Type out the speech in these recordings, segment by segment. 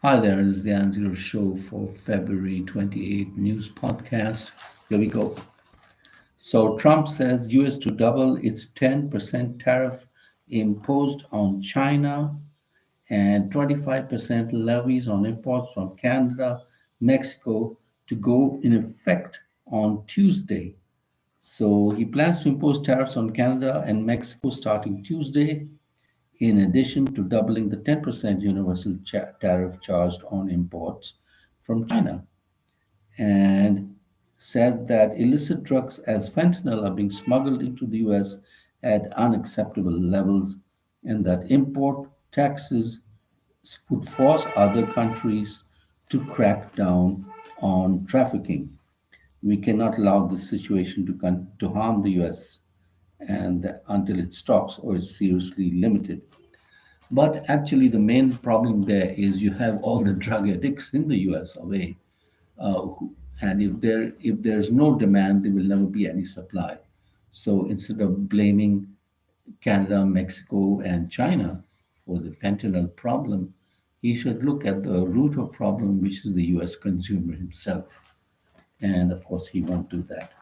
Hi there, this is the aaronzero show for February 28th news podcast. Here we go. So Trump says US to double its 10% tariff imposed on China and 25% levies on imports from Canada, Mexico to go in effect on Tuesday. So he plans to impose tariffs on Canada and Mexico starting Tuesday, in addition to doubling the 10% universal tariff charged on imports from China, and said that illicit drugs as fentanyl are being smuggled into the US at unacceptable levels, and that import taxes would force other countries to crack down on trafficking. We cannot allow this situation to harm the US and until it stops or is seriously limited. But actually, the main problem there is you have all the drug addicts in the U.S. away, and if there's no demand, there will never be any supply. So instead of blaming Canada, Mexico, and China for the fentanyl problem, he should look at the root of problem, which is the U.S. consumer himself. And of course, he won't do that.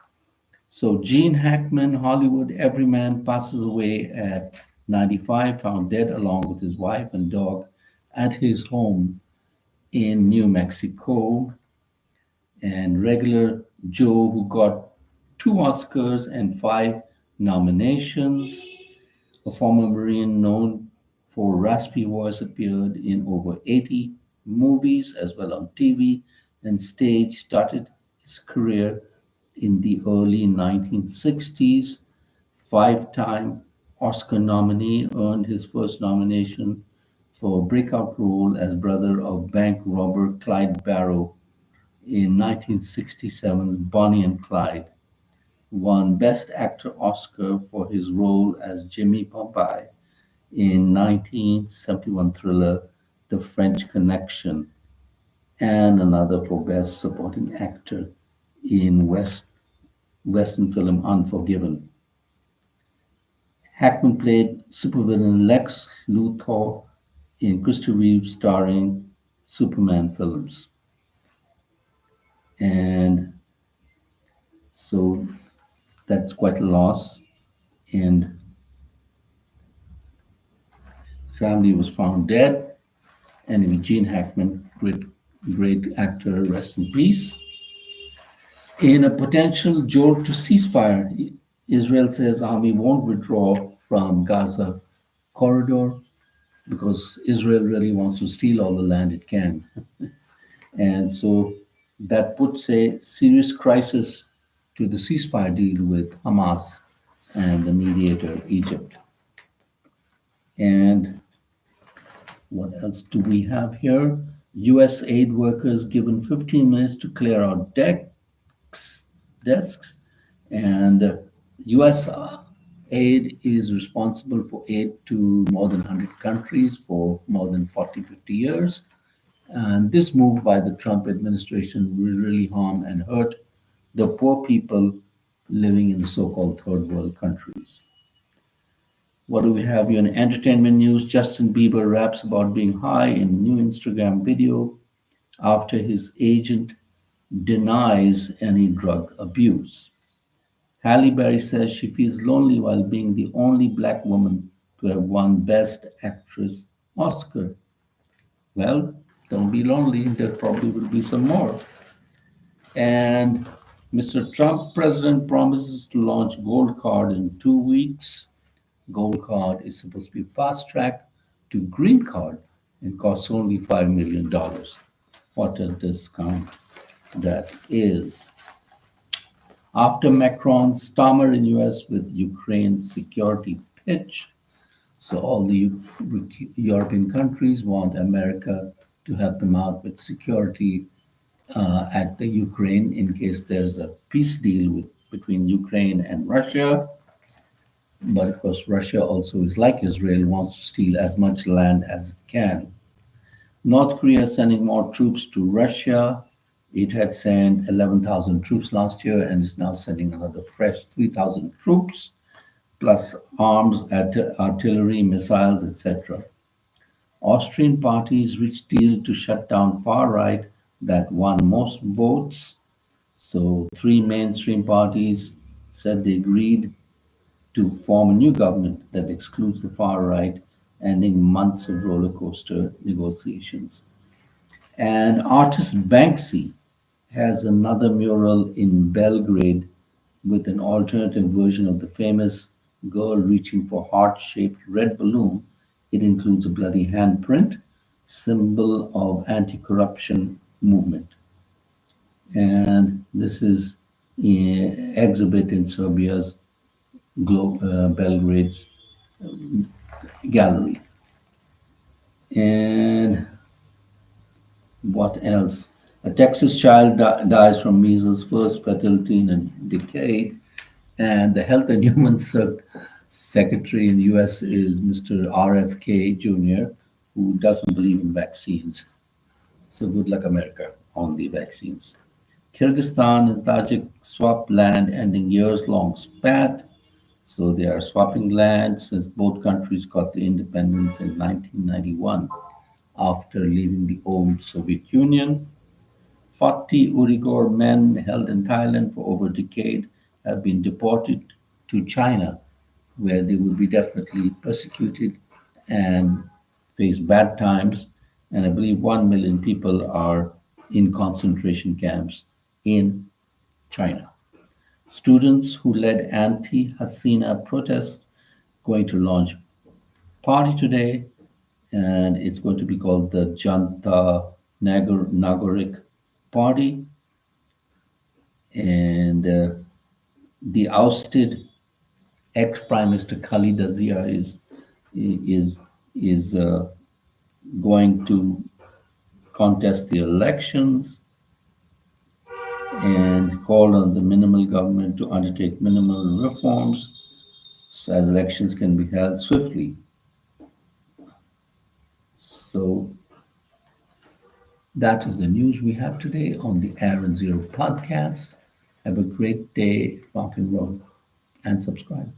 So Gene Hackman, Hollywood everyman, passes away at 95, found dead along with his wife and dog at his home in New Mexico. And regular Joe, who got two Oscars and five nominations, a former Marine known for raspy voice, appeared in over 80 movies as well on TV and stage, started his career in the early 1960s. Five-time Oscar nominee, earned his first nomination for a breakout role as brother of bank robber Clyde Barrow in 1967's Bonnie and Clyde. Won Best Actor Oscar for his role as Jimmy Popeye in 1971 thriller The French Connection, and another for Best Supporting Actor in Western film Unforgiven. Hackman played supervillain Lex Luthor in Christopher Reeve's starring Superman films. And so that's quite a loss. And family was found dead. Anyway, Gene Hackman, great actor, rest in peace. In a potential jolt to ceasefire, Israel says army won't withdraw from Gaza corridor because Israel really wants to steal all the land it can. And so that puts a serious crisis to the ceasefire deal with Hamas and the mediator, Egypt. And what else do we have here? US aid workers given 15 minutes to clear out desks, and US aid is responsible for aid to more than 100 countries for more than 40, 50 years. And this move by the Trump administration will really harm and hurt the poor people living in the so-called third world countries. What do we have here in entertainment news? Justin Bieber raps about being high in a new Instagram video after his agent denies any drug abuse. Halle Berry says she feels lonely while being the only black woman to have won Best Actress Oscar. Well, don't be lonely, there probably will be some more. And Mr. Trump, president, promises to launch Gold Card in 2 weeks. Gold Card is supposed to be fast tracked to Green Card and costs only $5 million. What a discount that is. After Macron's stammer in US with Ukraine's security pitch, so all the European countries want America to help them out with security at the Ukraine in case there's a peace deal between Ukraine and Russia. But of course, Russia also is like Israel, wants to steal as much land as it can. North Korea is sending more troops to Russia. It had sent 11,000 troops last year and is now sending another fresh 3,000 troops, plus arms, artillery, missiles, etc. Austrian parties reached deal to shut down far right that won most votes. So three mainstream parties said they agreed to form a new government that excludes the far right, ending months of roller coaster negotiations. And artist Banksy has another mural in Belgrade with an alternative version of the famous girl reaching for heart-shaped red balloon. It includes a bloody handprint, symbol of anti-corruption movement. And this is an exhibit in Serbia's Belgrade's gallery. And what else? A Texas child dies from measles, first fatality in a decade. And the Health and Human Secretary in the US is Mr. RFK Jr., who doesn't believe in vaccines. So good luck, America, on the vaccines. Kyrgyzstan and Tajik swap land, ending years-long spat. So they are swapping land since both countries got the independence in 1991 after leaving the old Soviet Union. 40 Uyghur men held in Thailand for over a decade have been deported to China, where they will be definitely persecuted and face bad times. And I believe 1 million people are in concentration camps in China. Students who led anti Hasina protests going to launch party today, and it's going to be called the Janta Nagorik Party. And the ousted ex-Prime Minister Khalida Zia is is going to contest the elections and called on the minimal government to undertake minimal reforms so as elections can be held swiftly. So that is the news we have today on the Aaron Zero podcast. Have a great day, rock and roll, and subscribe.